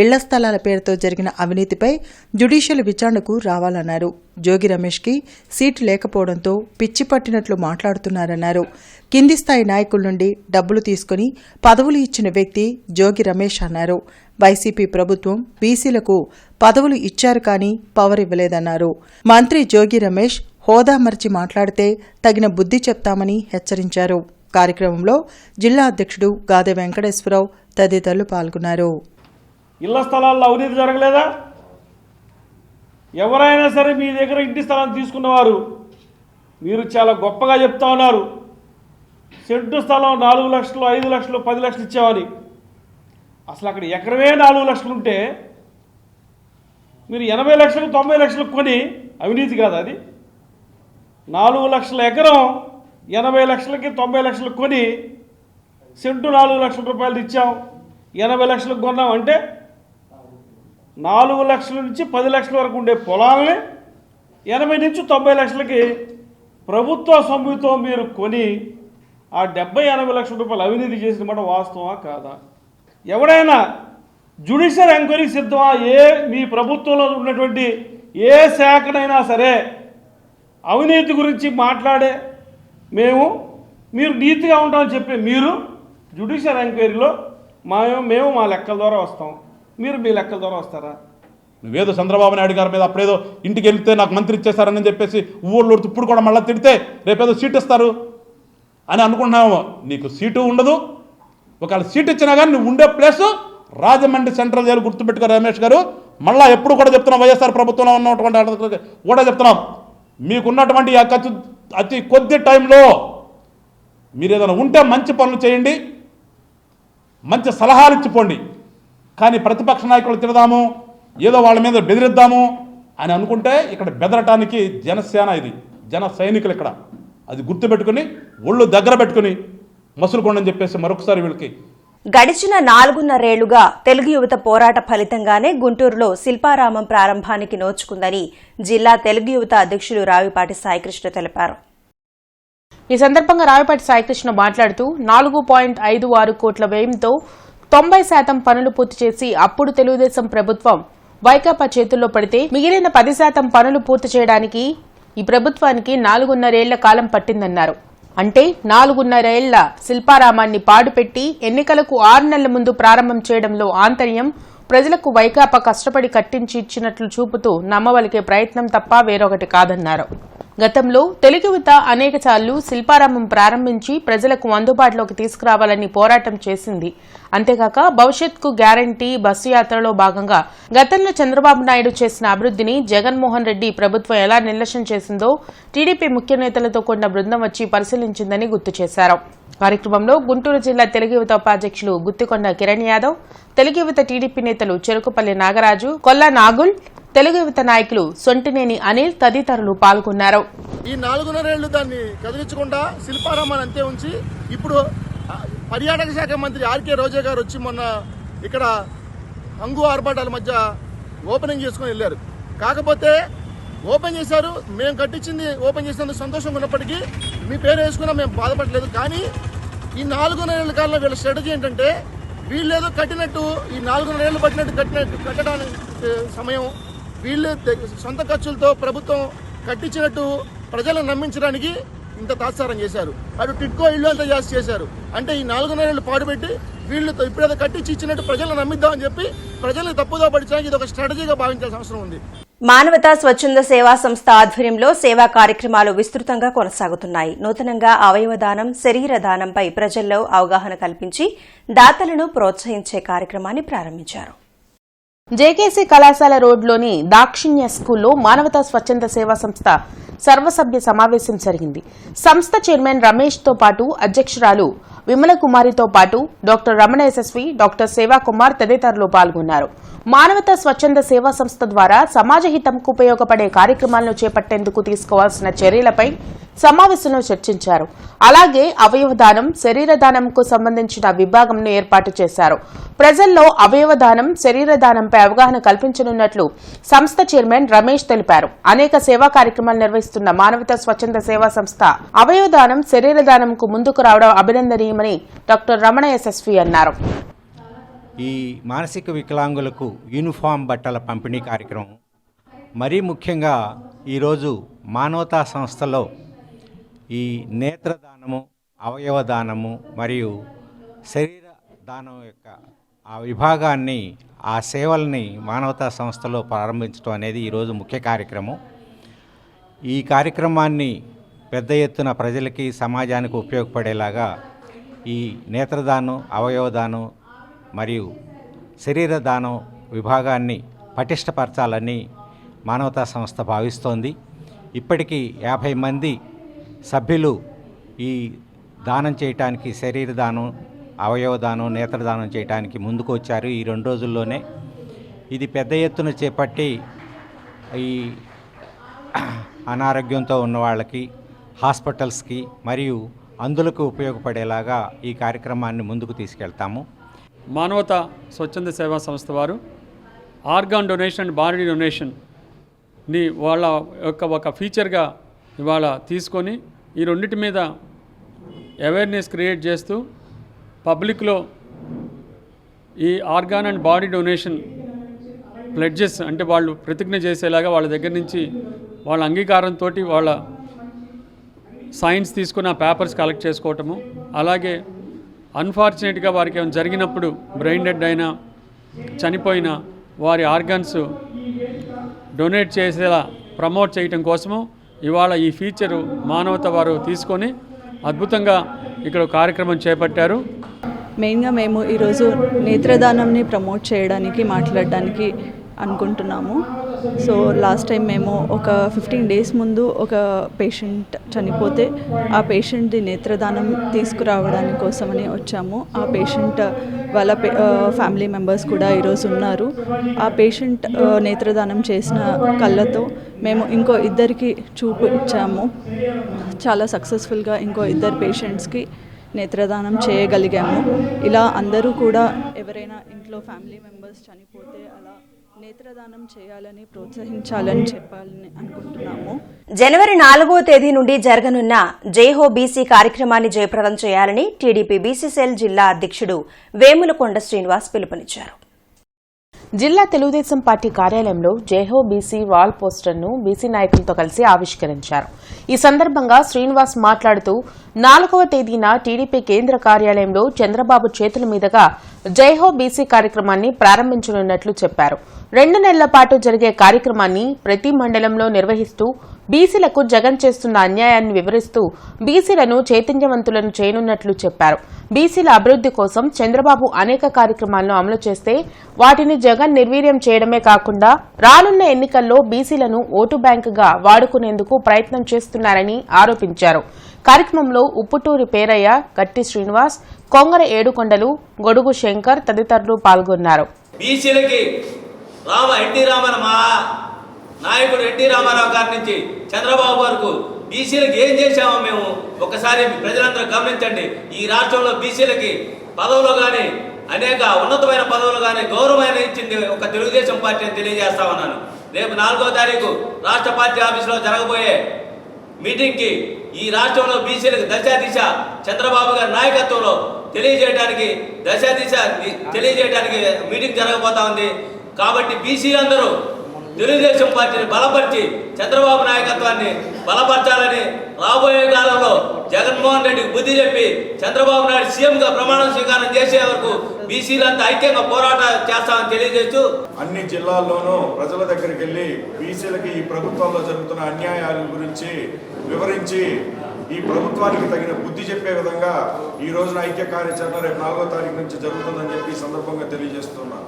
ఇళ్ల స్థలాల పేరుతో జరిగిన అవినీతిపై జ్యుడిషియల్ విచారణకు రావాలన్నారు. జోగి రమేష్కి సీటు లేకపోవడంతో పిచ్చి పట్టినట్లు మాట్లాడుతున్నారన్నారు. కింది స్థాయి నాయకుల నుండి డబ్బులు తీసుకుని పదవులు ఇచ్చిన వ్యక్తి జోగి రమేష్ అన్నారు. వైసీపీ ప్రభుత్వం బీసీలకు పదవులు ఇచ్చారు కానీ పవర్ ఇవ్వలేదన్నారు. మంత్రి జోగి రమేష్ హోదా మర్చి మాట్లాడితే తగిన బుద్ధి చెప్తామని హెచ్చరించారు. కార్యక్రమంలో జిల్లా అధ్యక్షుడు గాదె వెంకటేశ్వరరావు తదితరులు పాల్గొన్నారు. ఇళ్ల స్థలాల్లో అవినీతి జరగలేదా? ఎవరైనా సరే మీ దగ్గర ఇంటి స్థలాన్ని తీసుకున్నవారు మీరు చాలా గొప్పగా చెప్తా ఉన్నారు. సెంటు స్థలం 4 లక్షలు, 5 లక్షలు, 10 లక్షలు ఇచ్చామని. అసలు అక్కడ ఎకరమే 4 లక్షలు ఉంటే మీరు 80 లక్షలు, 90 లక్షలకు కొని అవినీతి కాదు అది? 4 లక్షల ఎకరం 80 లక్షలకి, 90 లక్షలకు కొని సెంటు 4 లక్షల రూపాయలు ఇచ్చాం, 80 లక్షలకు కొన్నాం అంటే 4 లక్షల నుంచి 10 లక్షల వరకు ఉండే పొలాలని 80 నుంచి 90 లక్షలకి ప్రభుత్వ సొమ్ముతో మీరు కొని ఆ 70-80 లక్షల రూపాయలు అవినీతి చేసిన మాట వాస్తవా కాదా? ఎవడైనా జ్యుడిషియల్ ఎంక్వైరీ సిద్ధమా? మీ ప్రభుత్వంలో ఉన్నటువంటి ఏ శాఖనైనా సరే అవినీతి గురించి మాట్లాడే మీరు నీతిగా ఉంటామని చెప్పి మీరు జ్యుడిషియల్ ఎంక్వైరీలో మేము మా లెక్కల ద్వారా వస్తాం, మీరు మీ లెక్కల ద్వారా వస్తారా? నువ్వేదో చంద్రబాబు నాయుడు గారి మీద అప్పుడేదో ఇంటికి వెళ్తే నాకు మంత్రి ఇచ్చేస్తారని చెప్పేసి ఊళ్ళో ఇప్పుడు కూడా మళ్ళీ తిడితే రేపేదో సీట్ ఇస్తారు అని అనుకుంటున్నాము. నీకు సీటు ఉండదు. ఒకవేళ సీట్ ఇచ్చినా కానీ నువ్వు ఉండే ప్లేసు రాజమండ్రి సెంట్రల్ జైలు. గుర్తుపెట్టుకో రమేష్ గారు. మళ్ళీ ఎప్పుడు కూడా చెప్తున్నాం, వైఎస్ఆర్ ప్రభుత్వంలో ఉన్నటువంటి కూడా చెప్తున్నాం, మీకున్నటువంటి అతి కొద్ది టైంలో మీరు ఏదైనా ఉంటే మంచి పనులు చేయండి, మంచి సలహాలు ఇచ్చిపోండి. కానీ ప్రతిపక్ష నాయకులు తిడదాము, ఏదో వాళ్ళ మీద బెదిరిద్దాము అని అనుకుంటే ఇక్కడ బెదరటానికి జనసేన, ఇది జన సైనికులు ఇక్కడ. అది గుర్తుపెట్టుకుని ఒళ్ళు దగ్గర పెట్టుకుని మసులుకోండి అని చెప్పేసి మరొకసారి వీళ్ళకి. గడిచిన 4.5 ఏళ్లుగా తెలుగు యువత పోరాట ఫలితంగానే గుంటూరులో శిల్పారామం ప్రారంభానికి నోచుకుందని జిల్లా తెలుగు యువత అధ్యక్షులు రావిపాటి సాయికృష్ణ తెలిపారు. ఈ సందర్భంగా రావిపాటి సాయికృష్ణ మాట్లాడుతూ 4.56 కోట్ల వ్యయంతో 90% పనులు పూర్తి చేసి అప్పుడు తెలుగుదేశం ప్రభుత్వం వైకాపా చేతుల్లో పడితే మిగిలిన 10% పనులు పూర్తి చేయడానికి ఈ ప్రభుత్వానికి 4.5 ఏళ్ల కాలం పట్టిందన్నారు. అంటే 4.5 ఏళ్ల శిల్పారామాన్ని పాడుపెట్టి ఎన్నికలకు 6 నెలల ముందు ప్రారంభం చేయడంలో ఆంతర్యం ప్రజలకు వైకాపా కష్టపడి కట్టించి ఇచ్చినట్లు చూపుతూ నమ్మవలికే ప్రయత్నం తప్ప వేరొకటి కాదన్నారు. గతంలో తెలుగు యువత అనేకసార్లు శిల్పారామం ప్రారంభించి ప్రజలకు అందుబాటులోకి తీసుకురావాలని పోరాటం చేసింది. అంతేకాక భవిష్యత్కు గ్యారంటీ బస్సు యాత్రలో భాగంగా గతంలో చంద్రబాబు నాయుడు చేసిన అభివృద్ధిని జగన్మోహన్ రెడ్డి ప్రభుత్వం ఎలా నిర్లక్ష్యం చేసిందో టీడీపీ ముఖ్య నేతలతో కూడిన బృందం వచ్చి పరిశీలించిందని గుర్తు చేశారు. కార్యక్రమంలో గుంటూరు జిల్లా తెలుగు యువత ఉపాధ్యక్షులు గుత్తికొండ కిరణ్ యాదవ్, తెలుగు యువత టీడీపీ నేతలు చెరుకుపల్లి నాగరాజు, కొల్లా నాగుల్, తెలుగు యువత నాయకులు సొంటినేని అనిల్ తదితరులు పాల్గొన్నారు. ఈ 4.5 ఏళ్లు దాన్ని కదిలించకుండా శిల్పారామాన్ని అంతే ఉంచి ఇప్పుడు పర్యాటక శాఖ మంత్రి ఆర్కే రోజా గారు వచ్చి మొన్న ఇక్కడ హంగు ఆర్భాటాల మధ్య ఓపెనింగ్ చేసుకుని వెళ్ళారు. కాకపోతే ఓపెన్ చేశారు, మేము కట్టించింది ఓపెన్ చేసినందుకు సంతోషంగా ఉన్నప్పటికీ మీ పేరు వేసుకున్నా మేము బాధపడలేదు. కానీ ఈ 4.5 ఏళ్ల కాలంలో వీళ్ళ స్ట్రాటజీ ఏంటంటే వీళ్ళేదో కట్టినట్టు ఈ 4.5 ఏళ్ళు కట్టడానికి సమయం వీళ్ళు సొంత ఖర్చులతో ప్రభుత్వం కట్టించినట్టు ప్రజలను నమ్మించడానికి ఇంత తాత్సారం చేశారు. అటు టిట్కో ఇల్లు అంతా జాస్తి చేశారు. అంటే ఈ 4.5 ఏళ్ళు పాడుపెట్టి వీళ్ళు ఇప్పుడేదో కట్టించి ఇచ్చినట్టు ప్రజలను నమ్మిద్దామని చెప్పి ప్రజల్ని తప్పుదో పడించడానికి ఇది ఒక స్ట్రాటజీగా భావించాల్సిన అవసరం ఉంది. మానవతా స్వచ్ఛంద సేవా సంస్థ ఆధ్వర్యంలో సేవా కార్యక్రమాలు విస్తృతంగా కొనసాగుతున్నాయి. నూతనంగా అవయవదానం, శరీర దానంపై ప్రజల్లో అవగాహన కల్పించి దాతలను ప్రోత్సహించే కార్యక్రమాన్ని ప్రారంభించారు. జేకేసీ కళాశాల రోడ్లోని దాక్షిణ్య స్కూల్లో మానవతా స్వచ్ఛంద సేవా సంస్థ సర్వసభ్య సమావేశం జరిగింది. సంస్థ చైర్మన్ రమేష్ తో పాటు అధ్యక్షురాలు విమల కుమారితో పాటు డాక్టర్ రమణ యశస్వి, డాక్టర్ సేవా కుమార్ తదితరులు పాల్గొన్నారు. మానవతా స్వచ్ఛంద సేవా సంస్థ ద్వారా సమాజ హితంకు ఉపయోగపడే కార్యక్రమాలను చేపట్టేందుకు తీసుకోవాల్సిన చర్యలపై సమావేశంలో చర్చించారు. అలాగే అవయవదానం, శరీరదానంకు సంబంధించిన విభాగంను ఏర్పాటు చేశారు. ప్రజల్లో అవయవదానం, శరీరదానంపై అవగాహన కల్పించనున్నట్లు సంస్థ చైర్మన్ రమేష్ తెలిపారు. అనేక సేవా కార్యక్రమాలు నిర్వహిస్తున్న మానవతా స్వచ్ఛంద సేవా సంస్థ అవయవదానం, శరీరదానంకు ముందుకు రావడం అభినందనీయమని డాక్టర్ రమణ యశస్వి అన్నారు. ఈ మానసిక వికలాంగులకు యూనిఫామ్ బట్టల పంపిణీ కార్యక్రమం మరీ ముఖ్యంగా ఈరోజు మానవతా సంస్థలో ఈ నేత్రదానము, అవయవదానము మరియు శరీర దానం యొక్క ఆ విభాగాన్ని, ఆ సేవల్ని మానవతా సంస్థలో ప్రారంభించడం అనేది ఈరోజు ముఖ్య కార్యక్రమం. ఈ కార్యక్రమాన్ని పెద్ద ఎత్తున ప్రజలకి, సమాజానికి ఉపయోగపడేలాగా ఈ నేత్రదానం, అవయవదానం మరియు శరీర దానం విభాగాన్ని పటిష్టపరచాలని మానవతా సంస్థ భావిస్తోంది. ఇప్పటికీ 50 మంది సభ్యులు ఈ దానం చేయటానికి, శరీర దానం, అవయవదానం, నేత్రదానం చేయడానికి ముందుకు వచ్చారు ఈ 2 రోజుల్లోనే. ఇది పెద్ద ఎత్తున చేపట్టి ఈ అనారోగ్యంతో ఉన్న వాళ్ళకి, హాస్పిటల్స్కి మరియు అందులకు ఉపయోగపడేలాగా ఈ కార్యక్రమాన్ని ముందుకు తీసుకెళ్తాము. మానవతా స్వచ్ఛంద సేవా సంస్థ వారు ఆర్గాన్ డొనేషన్ అండ్ బాడీ డొనేషన్ని వాళ్ళ యొక్క ఒక ఫీచర్గా ఇవాళ తీసుకొని ఈ రెండింటి మీద అవేర్నెస్ క్రియేట్ చేస్తూ పబ్లిక్లో ఈ organ and body donation pledges అంటే వాళ్ళు ప్రతిజ్ఞ చేసేలాగా వాళ్ళ దగ్గర నుంచి వాళ్ళ అంగీకారంతో వాళ్ళ సైన్స్ తీసుకుని ఆ పేపర్స్ కలెక్ట్ చేసుకోవటము, అలాగే అన్ఫార్చునేట్గా వారికి ఏమైనా జరిగినప్పుడు బ్రెయిన్ డెడ్ అయినా, చనిపోయిన వారి ఆర్గన్స్ డొనేట్ చేసేలా ప్రమోట్ చేయటం కోసము ఇవాళ ఈ ఫీచరు మానవత వారు తీసుకొని అద్భుతంగా ఇక్కడ కార్యక్రమం చేపట్టారు. మెయిన్గా మేము ఈరోజు నేత్రదానంని ప్రమోట్ చేయడానికి, మాట్లాడడానికి అనుకుంటున్నాము. సో లాస్ట్ టైం మేము ఒక 15 days ముందు ఒక పేషెంట్ చనిపోతే ఆ పేషెంట్ది నేత్రదానం తీసుకురావడానికి కోసమని వచ్చాము. ఆ పేషెంట్ వాళ్ళ ఫ్యామిలీ మెంబర్స్ కూడా ఈరోజు ఉన్నారు. ఆ పేషెంట్ నేత్రదానం చేసిన కళ్ళతో మేము ఇంకో 2 చూపు ఇచ్చాము. చాలా సక్సెస్ఫుల్గా ఇంకో 2 పేషెంట్స్కి నేత్రదానం చేయగలిగాము. ఇలా అందరూ కూడా ఎవరైనా ఇంట్లో ఫ్యామిలీ మెంబర్స్ చనిపోతే అలా నేత్రదానం చేయాలని ప్రోత్సహించాలని చెప్పాలని అనుకుంటున్నాము. జనవరి 4వ తేదీ నుండి జరగనున్న జైహో బీసీ కార్యక్రమాన్ని జయప్రదం చేయాలని టీడీపీ బీసీ సెల్ జిల్లా అధ్యక్షుడు వేములకొండ శ్రీనివాస్ పిలుపునిచ్చారు. జిల్లా తెలుగుదేశం పార్టీ కార్యాలయంలో జైహో బీసీ వాల్ పోస్టర్ను బీసీ నాయకులతో కలిసి ఆవిష్కరించారు. ఈ సందర్భంగా శ్రీనివాస్ మాట్లాడుతూ 4వ తేదీన టీడీపీ కేంద్ర కార్యాలయంలో చంద్రబాబు చేతుల మీదుగా జైహో బీసీ కార్యక్రమాన్ని ప్రారంభించనున్నట్లు చెప్పారు. 2 నెలల పాటు జరిగే కార్యక్రమాన్ని ప్రతి మండలంలో నిర్వహిస్తూ బీసీలకు జగన్ చేస్తున్న అన్యాయాన్ని వివరిస్తూ బీసీలను చైతన్యవంతులను చేయనున్నట్లు చెప్పారు. బీసీల అభివృద్ధి కోసం చంద్రబాబు అనేక కార్యక్రమాలను అమలు చేస్తే వాటిని జగన్ నిర్వీర్యం చేయడమే కాకుండా రానున్న ఎన్నికల్లో బీసీలను ఓటు బ్యాంకుగా వాడుకునేందుకు ప్రయత్నం చేస్తున్నారని ఆరోపించారు. కార్యక్రమంలో ఉప్పుటూరి పేరయ్య, గట్టి శ్రీనివాస్, కొంగర ఏడుకొండలు, గొడుగు శంకర్ తదితరులు పాల్గొన్నారు. నాయకుడు ఎన్టీ రామారావు గారి నుంచి చంద్రబాబు వరకు బీసీలకు ఏం చేశామో మేము ఒకసారి ప్రజలందరూ గమనించండి. ఈ రాష్ట్రంలో బీసీలకి పదవులు కానీ అనేక ఉన్నతమైన పదవులు కానీ గౌరవమైన ఇచ్చింది ఒక తెలుగుదేశం పార్టీ అని తెలియజేస్తా ఉన్నాను. రేపు 4వ తారీఖు రాష్ట్ర పార్టీ ఆఫీసులో జరగబోయే మీటింగ్కి ఈ రాష్ట్రంలో బీసీలకు దశ చంద్రబాబు గారి నాయకత్వంలో తెలియజేయడానికి మీటింగ్ జరగబోతా ఉంది. కాబట్టి బీసీలందరూ తెలుగుదేశం పార్టీని బలపరిచి చంద్రబాబు నాయకత్వాన్ని బలపరచాలని, రాబోయే కాలంలో జగన్మోహన్ రెడ్డికి బుద్ధి చెప్పి చంద్రబాబు నాయుడు సీఎంగా ప్రమాణ స్వీకారం చేసే వరకు బీసీలంతా ఐక్యంగా పోరాటం చేస్తామని తెలియజేస్తూ అన్ని జిల్లాల్లోనూ ప్రజల దగ్గరికి వెళ్ళి బీసీలకి ఈ ప్రభుత్వంలో జరుగుతున్న అన్యాయాల గురించి వివరించి ఈ ప్రభుత్వానికి తగిన బుద్ధి చెప్పే విధంగా ఈ రోజున ఐక్య కార్యాచరణ రేపు 4వ తారీఖు నుంచి జరుగుతుందని చెప్పి ఈ సందర్భంగా తెలియజేస్తున్నాను.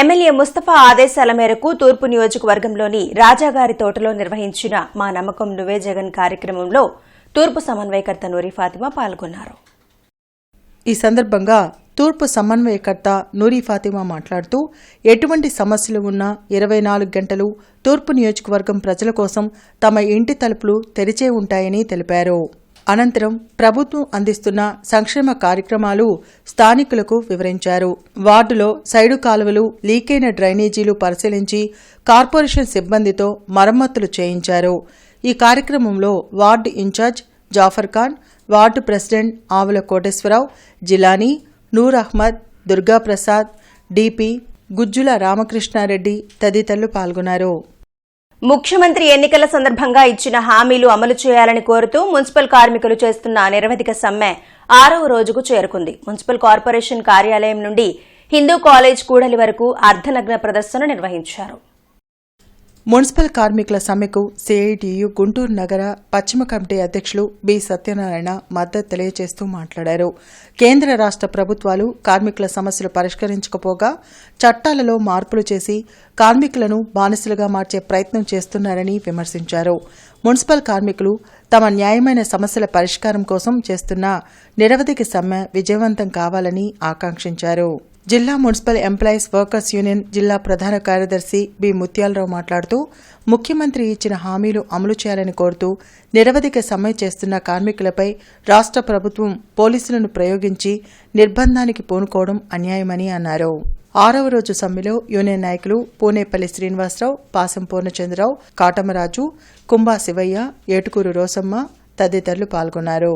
ఎమ్మెల్యే ముస్తఫా ఆదేశాల మేరకు తూర్పు నియోజకవర్గంలోని రాజాగారి తోటలో నిర్వహించిన మా నమ్మకం నువ్వే జగన్ కార్యక్రమంలో తూర్పు సమన్వయకర్త నూరి ఫాతిమా పాల్గొన్నారు. ఈ సందర్భంగా తూర్పు సమన్వయకర్త నూరి ఫాతిమా మాట్లాడుతూ ఎటువంటి సమస్యలు ఉన్నా 24 గంటలు తూర్పు నియోజకవర్గం ప్రజల కోసం తమ ఇంటి తలుపులు తెరిచే ఉంటాయని తెలిపారు. అనంతరం ప్రభుత్వం అందిస్తున్న సంక్షేమ కార్యక్రమాలు స్థానికులకు వివరించారు. వార్డులో సైడు కాలువలు, లీకైన డ్రైనేజీలు పరిశీలించి కార్పొరేషన్ సిబ్బందితో మరమ్మతులు చేయించారు. ఈ కార్యక్రమంలో ward incharge Jafar Khan, ward president Avula Koteswararao, Jilani, Noor Ahmed, Durgaprasad, DP, Gujjula Ramakrishnareddy తదితరులు పాల్గొన్నారు. ముఖ్యమంత్రి ఎన్నికల సందర్భంగా ఇచ్చిన హామీలు అమలు చేయాలని కోరుతూ మున్సిపల్ కార్మికులు చేస్తున్న నిరవధిక సమ్మె 6వ రోజుకు చేరుకుంది. మున్సిపల్ కార్పొరేషన్ కార్యాలయం నుండి హిందూ కాలేజ్ కూడలి వరకు అర్ధనగ్న ప్రదర్శన నిర్వహించారు. మున్సిపల్ కార్మికుల సమ్మెకు సిఐటియు గుంటూరు నగర పశ్చిమ కమిటీ అధ్యక్షులు బి సత్యనారాయణ మద్దతు తెలియజేస్తూ మాట్లాడారు. కేంద్ర రాష్ట్ర ప్రభుత్వాలు కార్మికుల సమస్యలు పరిష్కరించకపోగా చట్టాలలో మార్పులు చేసి కార్మికులను బానిసలుగా మార్చే ప్రయత్నం చేస్తున్నారని విమర్శించారు. మున్సిపల్ కార్మికులు తమ న్యాయమైన సమస్యల పరిష్కారం కోసం చేస్తున్న నిరవధిక సమ్మె విజయవంతం కావాలని ఆకాంక్షించారు. జిల్లా మున్సిపల్ ఎంప్లాయీస్ వర్కర్స్ యూనియన్ జిల్లా ప్రధాన కార్యదర్శి బి ముత్యాలరావు మాట్లాడుతూ ముఖ్యమంత్రి ఇచ్చిన హామీలు అమలు చేయాలని కోరుతూ నిరవధిక సమ్మె చేస్తున్న కార్మికులపై రాష్ట్ర ప్రభుత్వం పోలీసులను ప్రయోగించి నిర్బంధానికి పూనుకోవడం అన్యాయమని అన్నారు. 6వ రోజు సమ్మెలో యూనియన్ నాయకులు పూనేపల్లి శ్రీనివాసరావు, పాసం పూర్ణచంద్రరావు, కాటమరాజు, కుంభా శివయ్య, ఏటుకూరు రోసమ్మ తదితరులు పాల్గొన్నారు.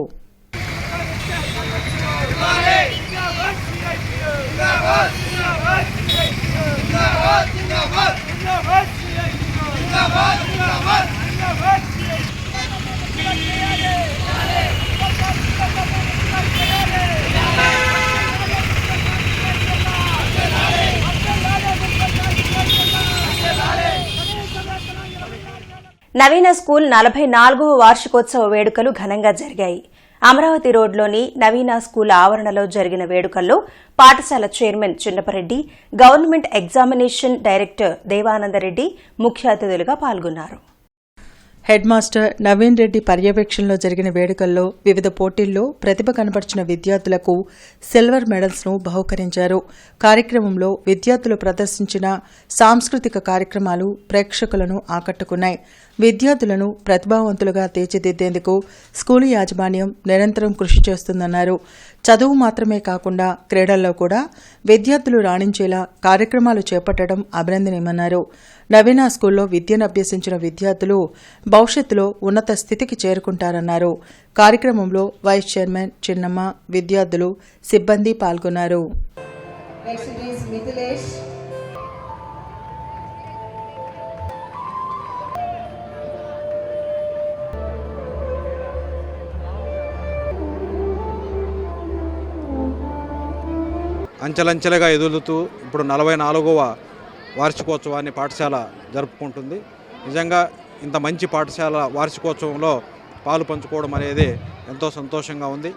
నవీన స్కూల్ 44వ వార్షికోత్సవ వేడుకలు ఘనంగా జరిగాయి. అమరావతి రోడ్లోని నవీన స్కూల్ ఆవరణలో జరిగిన వేడుకల్లో పాఠశాల chairman Chinnapa Reddy, government examination director Devananda Reddy ముఖ్య అతిథులుగా పాల్గొన్నారు. హెడ్ మాస్టర్ నవీన్ రెడ్డి పర్యవేక్షణలో జరిగిన వేడుకల్లో వివిధ పోటీల్లో ప్రతిభ కనబర్చిన విద్యార్థులకు సిల్వర్ మెడల్స్ ను బహూకరించారు. కార్యక్రమంలో విద్యార్థులు ప్రదర్శించిన సాంస్కృతిక కార్యక్రమాలు ప్రేక్షకులను ఆకట్టుకున్నాయి. విద్యార్థులను ప్రతిభావంతులుగా తీర్చిదిద్దేందుకు స్కూలు యాజమాన్యం నిరంతరం కృషి చేస్తుందన్నారు. చదువు మాత్రమే కాకుండా క్రీడల్లో కూడా విద్యార్థులు రాణించేలా కార్యక్రమాలు చేపట్టడం అభినందనీయమన్నారు. నవీన స్కూల్లో విద్యను అభ్యసించిన విద్యార్థులు భవిష్యత్తులో ఉన్నత స్థితికి చేరుకుంటారన్నారు. కార్యక్రమంలో వైస్ చైర్మన్ చిన్నమ్మ, విద్యార్థులు, సిబ్బంది పాల్గొన్నారు. అంచెలంచెలుగా ఎదుగుతూ ఇప్పుడు 44వ వార్షికోత్సవాన్ని పాఠశాల జరుపుకుంటుంది. నిజంగా ఇంత మంచి పాఠశాల వార్షికోత్సవంలో పాలు పంచుకోవడం అనేది ఎంతో సంతోషంగా ఉంది.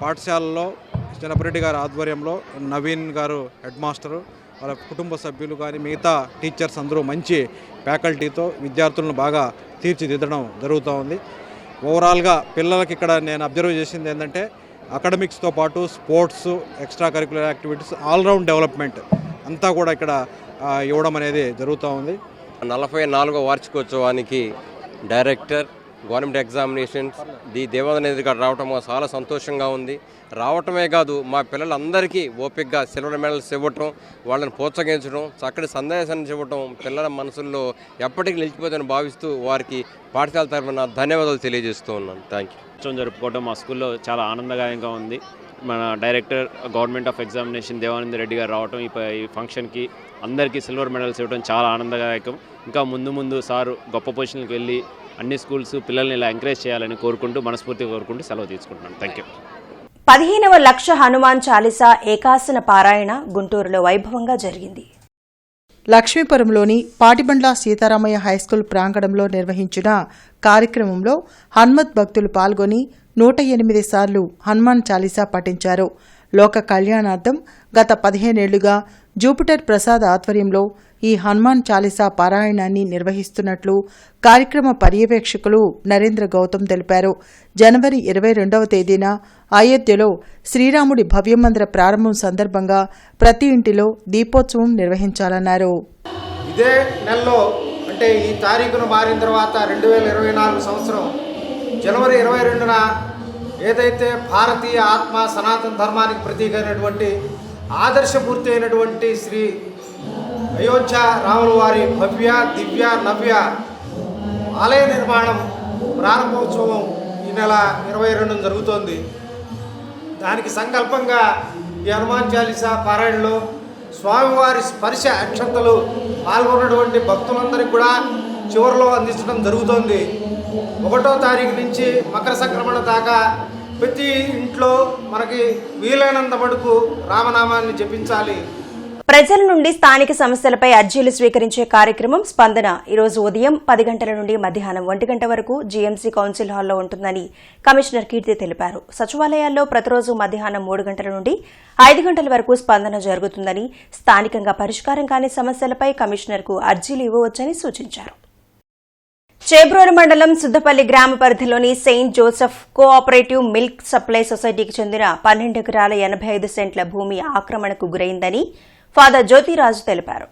పాఠశాలలో చిన్నపరెడ్డి గారి ఆధ్వర్యంలో నవీన్ గారు హెడ్ మాస్టరు, వాళ్ళ కుటుంబ సభ్యులు కానీ మిగతా టీచర్స్ అందరూ మంచి ఫ్యాకల్టీతో విద్యార్థులను బాగా తీర్చిదిద్దడం జరుగుతూ ఉంది. ఓవరాల్గా పిల్లలకి ఇక్కడ నేను అబ్జర్వ్ చేసింది ఏంటంటే అకాడమిక్స్తో పాటు sports, extra curricular activities, all round development అంతా కూడా ఇక్కడ ఇవ్వడం అనేది జరుగుతూ ఉంది. 44వ వార్షికోత్సవానికి డైరెక్టర్, గవర్నమెంట్ ఎగ్జామినేషన్స్ దేవానంద గారు రావటం చాలా సంతోషంగా ఉంది. రావటమే కాదు, మా పిల్లలందరికీ ఓపికగా సిల్వర్ మెడల్స్ ఇవ్వటం, వాళ్ళని ప్రోత్సహించడం, చక్కటి సందేశాన్ని ఇవ్వటం పిల్లల మనసుల్లో ఎప్పటికీ నిలిచిపోతుందని భావిస్తూ వారికి పాఠశాల తరఫున ధన్యవాదాలు తెలియజేస్తూ ఉన్నాను. Thank you. జరుపుకోవడం మా స్కూల్లో చాలా ఆనందదాయకంగా ఉంది. మన director, government of examination Devananda Reddy గారు రావటం, ఈ ఫంక్షన్కి అందరికీ సిల్వర్ మెడల్స్ ఇవ్వడం చాలా ఆనందదాయకం. ఇంకా ముందు సారు గొప్ప పొజిషన్కి వెళ్ళి అన్ని స్కూల్స్ పిల్లల్ని ఇలా ఎంకరేజ్ చేయాలని కోరుకుంటూ, మనస్ఫూర్తిగా కోరుకుంటూ సెలవు తీసుకుంటున్నాను. Thank you. 15వ లక్ష హనుమాన్ చాలీసా ఏకాసన పారాయణ గుంటూరులో వైభవంగా జరిగింది. లక్ష్మీపురంలోని పాటిబండ్ల సీతారామయ్య హైస్కూల్ ప్రాంగణంలో నిర్వహించిన కార్యక్రమంలో హనుమత్ భక్తులు పాల్గొని 108 సార్లు హనుమాన్ చాలీసా పఠించారు. లోక కళ్యాణార్థం గత 15 ఏళ్లుగా జూపిటర్ ప్రసాద్ ఆధ్వర్యంలో ఈ హనుమాన్ చాలీసా పారాయణాన్ని నిర్వహిస్తున్నట్లు కార్యక్రమ పర్యవేక్షకులు నరేంద్ర గౌతమ్ తెలిపారు. జనవరి 22వ తేదీన అయోధ్యలో శ్రీరాముడి భవ్యమందిర ప్రారంభం సందర్భంగా ప్రతి ఇంటిలో దీపోత్సవం నిర్వహించాలన్నారు. ఇదే నెలలో అంటే ఈ తారీఖును మారిన తర్వాత 2024 సంవత్సరం జనవరి 22న ఏదైతే భారతీయ ఆత్మ సనాతన ధర్మానికి ప్రతీక అయినటువంటి ఆదర్శపూర్తి అయినటువంటి శ్రీ అయోధ్య రాముల వారి భవ్య దివ్య నవ్య ఆలయ నిర్మాణం ప్రారంభోత్సవం ఈ నెల 22న జరుగుతోంది. దానికి సంకల్పంగా ఈ హనుమాన్ చాలీసా పారాయణలో స్వామివారి స్పర్శ అక్షంతలు పాల్గొన్నటువంటి భక్తులందరికీ కూడా చివరిలో అందించడం జరుగుతోంది. 1వ తారీఖు నుంచి మకర సంక్రమణ దాకా ప్రతి ఇంట్లో మనకి వీలైనంత మటుకు రామనామాన్ని జపించాలి. ప్రజల నుండి స్థానిక సమస్యలపై అర్జీలు స్వీకరించే కార్యక్రమం స్పందన ఈరోజు ఉదయం 10 గంటల నుండి మధ్యాహ్నం 1 గంట వరకు జీఎంసీ కౌన్సిల్ హాల్లో ఉంటుందని కమిషనర్ కీర్తి తెలిపారు. సచివాలయాల్లో ప్రతిరోజు మధ్యాహ్నం 3 గంటల నుండి 5 గంటల వరకు స్పందన జరుగుతుందని, స్థానికంగా పరిష్కారం కాని సమస్యలపై కమిషనర్కు అర్జీలు ఇవ్వవచ్చని సూచించారు. చేబ్రోలు మండలం సుద్దపల్లి గ్రామ పరిధిలోని Saint Joseph cooperative milk supply సొసైటీకి చెందిన 12 ఎకరాల 85 సెంట్ల భూమి ఆక్రమణకు గురైందని ఫాదర్ జ్యోతిరాజు తెలిపారు.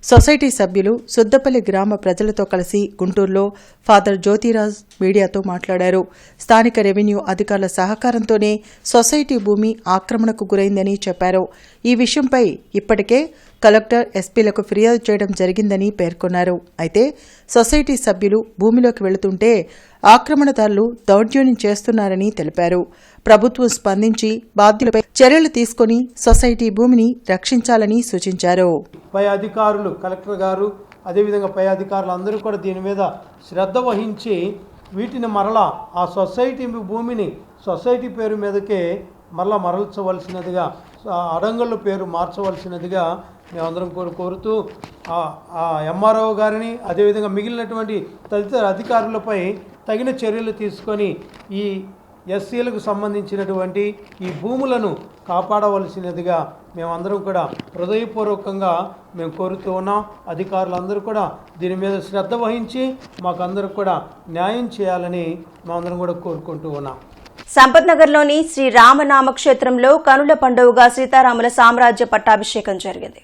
సొసైటీ సభ్యులు సుద్దపల్లి గ్రామ ప్రజలతో కలిసి గుంటూరులో ఫాదర్ జ్యోతిరాజ్ మీడియాతో మాట్లాడారు. స్థానిక రెవెన్యూ అధికారుల సహకారంతోనే సొసైటీ భూమి ఆక్రమణకు గురైందని చెప్పారు. ఈ విషయంపై ఇప్పటికే కలెక్టర్, ఎస్పీలకు ఫిర్యాదు చేయడం జరిగిందని పేర్కొన్నారు. అయితే సొసైటీ సభ్యులు భూమిలోకి వెళుతుంటే ఆక్రమణదారులు దౌర్జన్యం చేస్తున్నారని తెలిపారు. ప్రభుత్వం స్పందించి బాధ్యులపై చర్యలు తీసుకుని సొసైటీ భూమిని రక్షించాలని సూచించారు. పై అధికారులు, కలెక్టర్ గారు, అదేవిధంగా పై అధికారులు అందరూ కూడా దీని మీద శ్రద్ధ వహించి వీటిని మరలా ఆ సొసైటీ భూమిని సొసైటీ పేరు మీదకే మరలా మరల్చవలసినదిగా, అడంగళ్ళు పేరు మార్చవలసినదిగా మేమందరం కోరుతూ ఆ ఎంఆర్ఓ గారిని, అదేవిధంగా మిగిలినటువంటి తదితర అధికారులపై తగిన చర్యలు తీసుకొని ఈ ఎస్సీలకు సంబంధించినటువంటి ఈ భూములను కాపాడవలసినదిగా మేమందరం కూడా హృదయపూర్వకంగా మేము కోరుతూ ఉన్నాం. అధికారులందరూ కూడా దీని మీద శ్రద్ధ వహించి మాకందరూ కూడా న్యాయం చేయాలని మేమందరం కూడా కోరుకుంటూ ఉన్నాం. సంపత్ నగర్లోని శ్రీ రామనామ క్షేత్రంలో కనుల పండుగగా సీతారాముల సామ్రాజ్య పట్టాభిషేకం జరిగింది.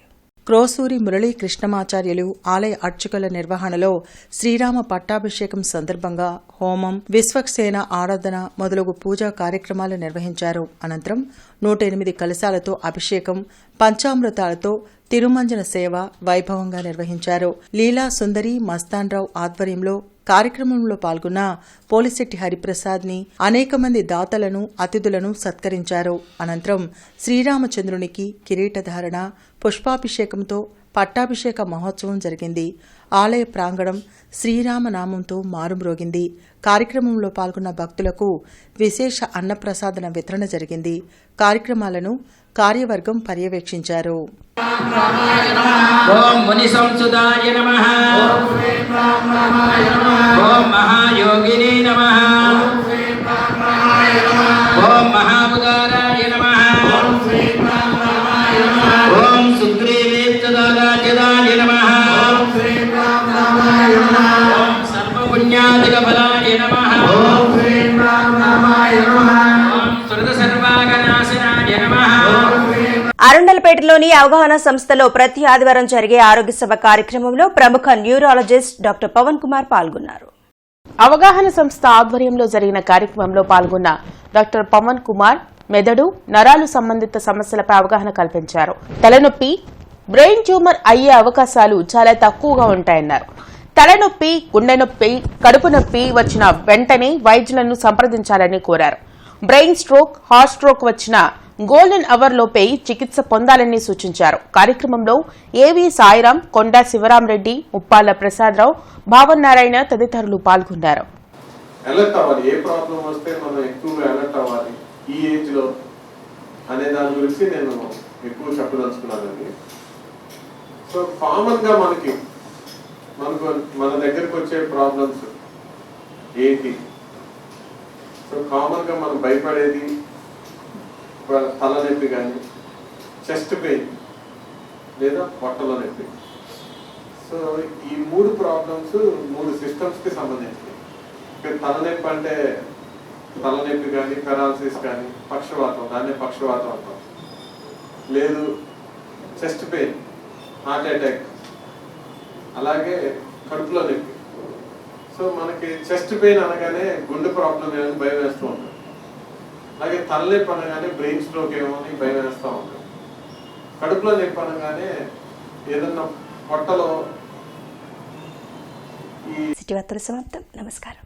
క్రోసూరి మురళీ కృష్ణమాచార్యులు ఆలయ అర్చకుల నిర్వహణలో శ్రీరామ పట్టాభిషేకం సందర్భంగా హోమం, విశ్వక్సేన ఆరాధన మొదలగు పూజా కార్యక్రమాలు నిర్వహించారు. అనంతరం 108 కలశాలతో అభిషేకం, పంచామృతాలతో తిరుమంజన సేవ వైభవంగా నిర్వహించారు. లీలా సుందరి మస్తాన్రావు ఆధ్వర్యంలో కార్యక్రమంలో పాల్గొన్న పోలిశెట్టి హరిప్రసాద్ ని అనేక మంది దాతలను, అతిథులను సత్కరించారు. అనంతరం శ్రీరామచంద్రునికి కిరీటధారణ, పుష్పాభిషేకంతో పట్టాభిషేక మహోత్సవం జరిగింది. ఆలయ ప్రాంగణం శ్రీరామనామంతో మారుమ్రోగింది. కార్యక్రమంలో పాల్గొన్న భక్తులకు విశేష అన్నప్రసాదన వితరణ జరిగింది. కార్యక్రమాలను కార్యవర్గం పర్యవేక్షించారు. ఓం ముని సంసుదాయ నమః. ఓం మహాయోగినే నమః. ఓం మహాబుధారాయ నమః. ఓం సుగ్రీవేత్తదారాజదాయ నమః. ఓం సర్వపుణ్యాధిక ఫలాయ నమః. ఓం సురత సర్వాగనాశనాయ నమః. అరుండలపేటలోని అవగాహన సంస్థలో ప్రతి ఆదివారం జరిగే ఆరోగ్య సభ కార్యక్రమంలో ప్రముఖ న్యూరాలజిస్ట్ డాక్టర్ పవన్ కుమార్ పాల్గొన్నారు. అవగాహన సంస్థ ఆధ్వర్యంలో జరిగిన కార్యక్రమంలో పాల్గొన్న డాక్టర్ పవన్ కుమార్ మెదడు నరాలు సంబంధిత సమస్యలపై అవగాహన కల్పించారు. తలనొప్పి, బ్రెయిన్ ట్యూమర్ అయ్యే అవకాశాలు చాలా తక్కువగా ఉంటాయన్నారు. తలనొప్పి, గుండె నొప్పి, కడుపు నొప్పి వచ్చిన వెంటనే వైద్యులను సంప్రదించాలని కోరారు. బ్రెయిన్ స్ట్రోక్, హార్ట్ స్ట్రోక్ వచ్చిన గోల్డెన్ అవర్ లోపే చికిత్స పొందాలని సూచించారు. కార్యక్రమంలో ఏవి సాయిరాం, కొండా శివరాంరెడ్డి, ముప్పాళ్ల ప్రసాదరావు, భావన్ నారాయణ తదితరులు పాల్గొన్నారు. అలర్ట్ అవ్వాలి, ఏ ప్రాబ్లం వస్తే మనం ఎక్కువగా అలర్ట్ అవ్వాలి ఈ ఏజ్ లో అనే దాని గురించి నేను ఎక్కువ చెప్పదలుచుకున్నానండి. సో కామన్ గా మన దగ్గరకు వచ్చే ప్రాబ్లమ్స్ ఏంటి? సో కామన్ గా మనం భయపడేది తలనొప్పి కానీ, చెస్ట్ పెయిన్ లేదా పొట్టలో నొప్పి. సో ఈ 3 ప్రాబ్లమ్స్ 3 సిస్టమ్స్కి సంబంధించినవి. తలనొప్పి అంటే తలనొప్పి కానీ, పెరాలసిస్ కానీ, పక్షవాతం, దాన్నే పక్షవాతం అంటాం. లేదు చెస్ట్ పెయిన్, హార్ట్ అటాక్, అలాగే కడుపులో నొప్పి. సో మనకి చెస్ట్ పెయిన్ అనగానే గుండె ప్రాబ్లం ఏమని భయం వేస్తూ ఉంటాం. అలాగే తలనొప్పి అనగానే బ్రెయిన్ స్ట్రోక్ ఏమో అని భయం వేస్తూ ఉంటాం. కడుపులో నొప్పి అనగానే ఏదన్నా పొట్టలో సిటీ వార్తలు సమాప్తం. నమస్కారం.